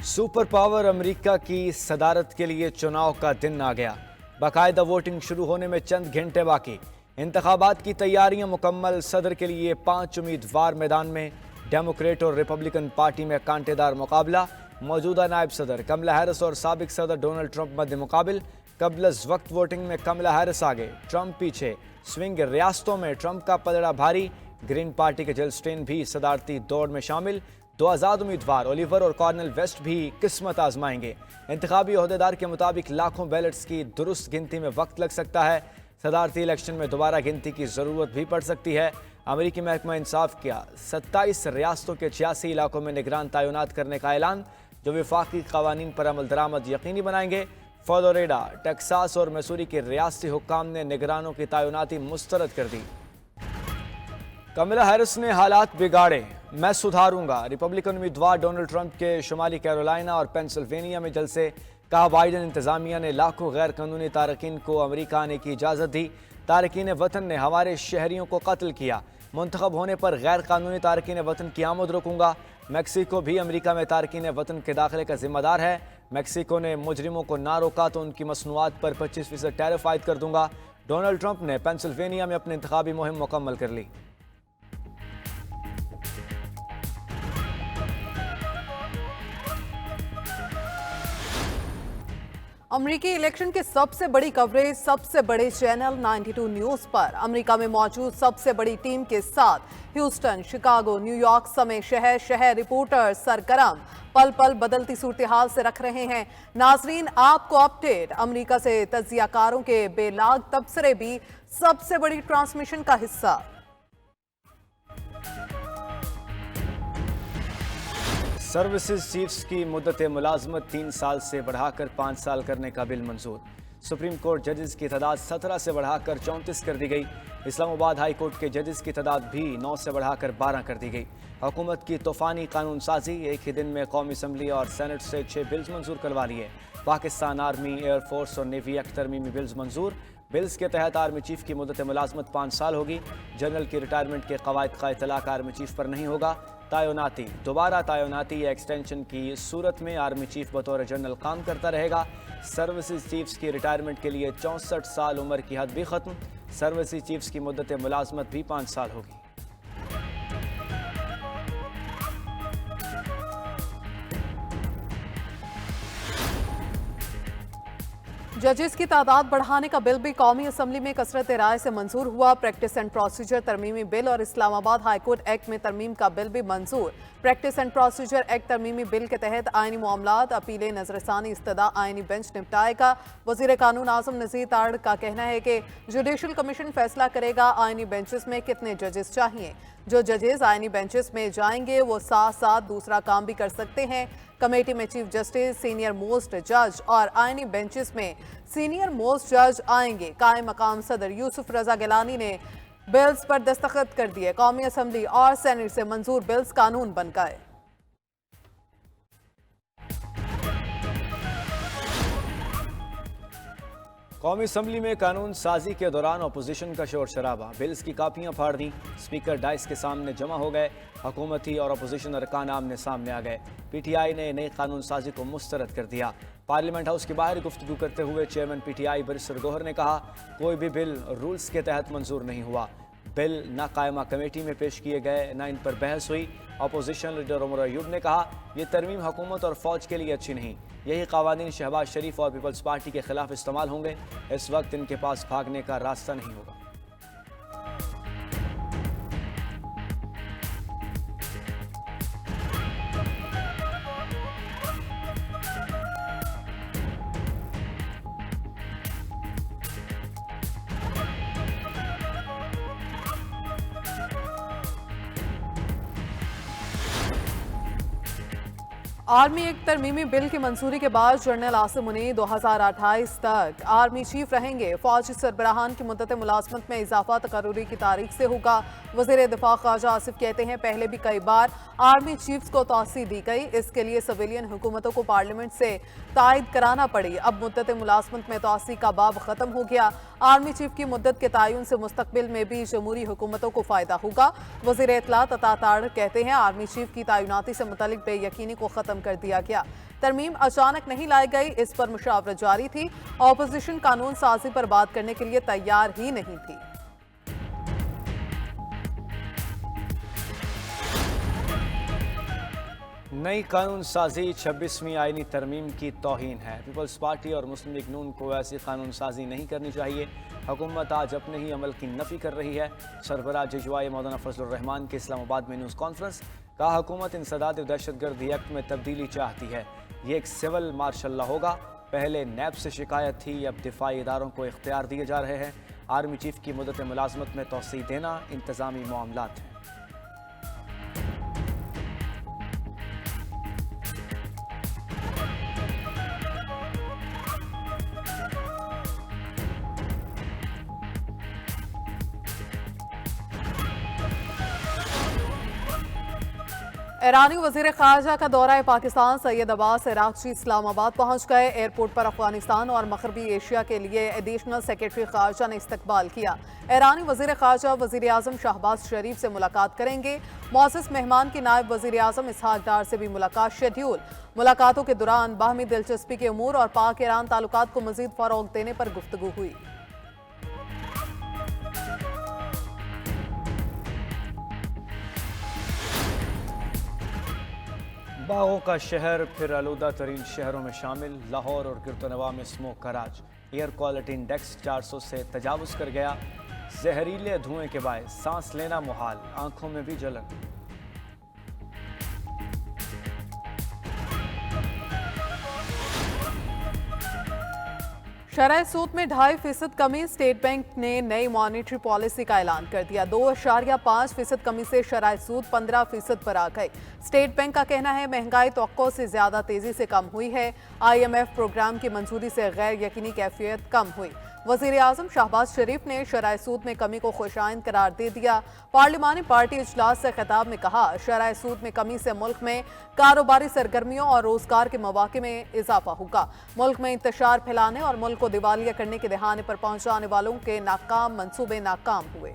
Super power America की सदारत के लिए चुनाव का दिन आ गया। बाकायदा वोटिंग शुरू होने में चंद घंटे बाकी। इंतखाबात की तैयारियां मुकम्मल। सदर के लिए 5 उम्मीदवार मैदान में। डेमोक्रेट और रिपब्लिकन पार्टी में कांटेदार मुकाबला। मौजूदा नायब सदर कमला हैरिस और साबिक सदर डोनाल्ड ट्रंप मध्य मुकाबिल। कबलस वक्त वोटिंग में कमला हैरिस आगे, ट्रंप पीछे। स्विंग रियासतों में ट्रंप का पलड़ा भारी। ग्रीन पार्टी के जिल स्टेन भी सदारती दौड़ में शामिल। 2 आज़ाद उम्मीदवार ओलिवर और कॉर्नेल वेस्ट भी किस्मत आजमाएंगे। इंतखाबी ओहदेदार के मुताबिक लाखों बैलेट्स की दुरुस्त गिनती में वक्त लग सकता है। सदारती इलेक्शन में दोबारा गिनती की जरूरत भी पड़ सकती है। अमेरिकी महकमा इंसाफ किया 27 रियासतों के 86 इलाकों में निगरान तैनात करने का ऐलान, जो विफाकी कवानीन पर अमल दरामद यकीनी बनाएंगे। फ्लोरिडा, टेक्सास और मैसूरी के रियासती हुक्काम ने निगरानों की तैनाती मुस्तरद कर दी। कमला हैरिस ने हालात बिगाड़े, मैं सुधारूंगा। रिपब्लिकन उम्मीदवार डोनाल्ड ट्रंप के शुमाली कैरोलिना और पेंसिल्वेनिया में जलसे। कहा, बाइडेन इंतजामिया ने लाखों गैर कानूनी तारकीन को अमेरिका आने की इजाज़त दी। तारकीन वतन ने हमारे शहरियों को कत्ल किया। मुंतखब होने पर गैर कानूनी तारकीन वतन की आमद रोकूंगा। मैक्सिको भी अमेरिका में तारकीन वतन के दाखिले का जिम्मेदार है। मैक्सिको ने मुजरिमों को ना रोका तो उनकी मसनूआत पर 25% टैरिफ आयद कर दूंगा। डोनाल्ड ट्रंप ने पेंसिल्वेनिया में अपनी इंतखाबी मुहिम मुकम्मल कर ली। अमेरिकी इलेक्शन के सबसे बड़ी कवरेज सबसे बड़े चैनल 92 न्यूज पर। अमेरिका में मौजूद सबसे बड़ी टीम के साथ ह्यूस्टन, शिकागो, न्यूयॉर्क समेत शहर शहर रिपोर्टर सरगर्म पल पल बदलती सूरत-ए-हाल से रख रहे हैं नाजरीन आपको अपडेट। अमेरिका से तज्जियाकारों के बेलाग तबसरे भी सबसे बड़ी ट्रांसमिशन का हिस्सा। सर्विसेज चीफ्स की मुद्दत मुलाजमत 3 साल से बढ़ाकर 5 साल करने का बिल मंजूर। सुप्रीम कोर्ट जजेस की तादाद 17 से बढ़ाकर 34 कर दी गई। इस्लामाबाद हाई कोर्ट के जजेस की तादाद भी 9 से बढ़ाकर 12 कर दी गई। हुकूमत की तूफानी कानून साजी, एक ही दिन में कौमी असम्बली और सेनेट से 6 बिल्स मंजूर करवा लिए। पाकिस्तान आर्मी, एयरफोर्स और नेवी एक्ट तरमीमी बिल्स मंजूर। बिल्स के तहत आर्मी चीफ की मुद्दत मुलाजमत 5 साल होगी। जनरल की रिटायरमेंट के कवायद का इतलाक आर्मी चीफ पर नहीं होगा। तैनाती, दोबारा तैनाती या एक्सटेंशन की सूरत में आर्मी चीफ बतौर जनरल काम करता रहेगा। सर्विसेज चीफ्स की रिटायरमेंट के लिए 64 साल उम्र की हद भी खत्म। सर्विसेज चीफ्स की मुद्दत मुलाजमत भी 5 साल होगी। जजेस की तादाद बढ़ाने का बिल भी कौमी असम्बली में कसरत राय से मंजूर हुआ। प्रैक्टिस एंड प्रोसीजर तरमीमी बिल और इस्लामाबाद हाईकोर्ट एक्ट में तरमीम का बिल भी मंजूर। प्रैक्टिस एंड प्रोसीजर एक्ट तरमीमी बिल के तहत आईनी मामलात, अपीलें, नजरसानी इस्तदा आईनी बेंच निपटाएगा। वजीर कानून आजम नज़ीर ताड़ का कहना है कि जुडिशल कमीशन फैसला करेगा आईनी बेंचेस में कितने जजेस चाहिए। जो जजेस आईनी बेंचेस में जाएंगे वो साथ साथ दूसरा काम भी कर सकते हैं। कमेटी में चीफ जस्टिस, सीनियर मोस्ट जज और आईनी बेंचेस में सीनियर मोस्ट जज आएंगे। कायम मकाम सदर यूसुफ रजा गिलानी ने बिल्स पर दस्तखत कर दिए। कौमी असम्बली और सेनेट से मंजूर बिल्स कानून बन गए। कौमी असम्बली में कानून साजी के दौरान अपोजिशन का शोर शराबा। बिल्स की कापियां फाड़ दी। स्पीकर डाइस के सामने जमा हो गए। हुकूमती और अपोजिशन अरकान आमने सामने आ गए। PTI ने नई कानून साजी को मुस्तरद कर दिया। पार्लियामेंट हाउस के बाहर गुफ्तगू करते हुए चेयरमैन PTI बैरिस्टर गौहर ने कहा, कोई भी बिल रूल्स के तहत मंजूर नहीं हुआ। बिल ना कायमा कमेटी में पेश किए गए, ना इन पर बहस हुई। अपोजिशन लीडर उमर अयूब ने कहा, यह तरमीम हुकूमत और फौज के लिए अच्छी नहीं। यही कवानीन शहबाज शरीफ और पीपल्स पार्टी के खिलाफ इस्तेमाल होंगे। इस वक्त इनके पास भागने का रास्ता नहीं होगा। आर्मी एक्ट तरमीमी बिल की मंजूरी के बाद जनरल आसिम मुनीर 2028 तक आर्मी चीफ रहेंगे। फौजी सरबराहान की मुद्दत मुलाजमत में इजाफा तकर्रुरी की तारीख से होगा। वज़ीर दिफा ख्वाजा आसिफ कहते हैं, पहले भी कई बार आर्मी चीफ्स को तौसी दी गई, इसके लिए सिविलियन हुकूमतों को पार्लियामेंट से तायद कराना पड़ी। अब मुद्दत मुलाजमत में तौसी का बाब खत्म हो गया। आर्मी चीफ की मुद्दत के तयन से मुस्तकबिल में भी जमहूरी हुकूमतों को फायदा होगा। वज़ीर इत्तलात अता तारिक कहते हैं, आर्मी चीफ की तैनाती से मुतल्लिक बेयकीनी को खत्म खत्म कर दिया गया। तरमीम अचानक नहीं लाई गई, इस पर मुशावरत जारी थी। ऑपोजिशन कानून साजी पर बात करने के लिए तैयार ही नहीं थी। नई कानून साजी 26वीं आईनी तरमीम की तौहीन है। पीपल्स पार्टी और मुस्लिम लीग नून को ऐसी कानून साजी नहीं करनी चाहिए। हुकूमत आज अपने ही अमल की नफ़ी कर रही है। सरबराह जजवाए मौलाना फजलुर रहमान की इस्लामाबाद में न्यूज़ कॉन्फ्रेंस। कहा, हुकूमत इंसदाद दहशतगर्दी एक्ट में तब्दीली चाहती है। ये एक सिविल मार्शल लॉ होगा। पहले नैब से शिकायत थी, अब दिफाई इदारों को इख्तियार दिए जा रहे हैं। आर्मी चीफ की मुद्दत मुलाजमत में तोसी देना इंतजामी मामलात हैं। ईरानी वजीर खारजा का दौरा पाकिस्तान सैयद अब्बास इराक़ची इस्लामाबाद पहुंच गए। एयरपोर्ट पर अफगानिस्तान और मगरबी एशिया के लिए एडिशनल सेक्रेटरी खारजा ने इस्तकबाल किया। ईरानी वजीर खारजा वजीर आज़म शहबाज शरीफ से मुलाकात करेंगे। मौसस मेहमान की नायब वजीर आज़म इसहाक डार से भी मुलाकात शेड्यूल। मुलाकातों के दौरान बाहमी दिलचस्पी के उमूर और पाक ईरान ताल्लुकात को मजीद फ़रोग़ देने पर गुफ्तगू हुई। बागों का शहर फिर आलूदा तरीन शहरों में शामिल। लाहौर और गिरतनवा में स्मोक का राज। एयर क्वालिटी इंडेक्स 400 से तजावुज कर गया। जहरीले धुएं के बायस सांस लेना मुहाल, आंखों में भी जलन। शरह सूद में 2.5% कमी। स्टेट बैंक ने नई मॉनेटरी पॉलिसी का ऐलान कर दिया। 2.5% कमी से शरह सूद 15% पर आ गई। स्टेट बैंक का कहना है महंगाई तवक्को से ज्यादा तेजी से कम हुई है। IMF प्रोग्राम की मंजूरी से गैर यकीनी कैफियत कम हुई। वजीर आज़म शहबाज शरीफ ने शरह सूद में कमी को खुशाइंद करार दे दिया। पार्लिमानी पार्टी इजलास से खिताब में कहा, शरह सूद में कमी से मुल्क में कारोबारी सरगर्मियों और रोजगार के मौके में इजाफा होगा। मुल्क में इंतशार फैलाने और मुल्क को दिवालिया करने के दहाने पर पहुंचाने वालों के नाकाम मंसूबे नाकाम हुए।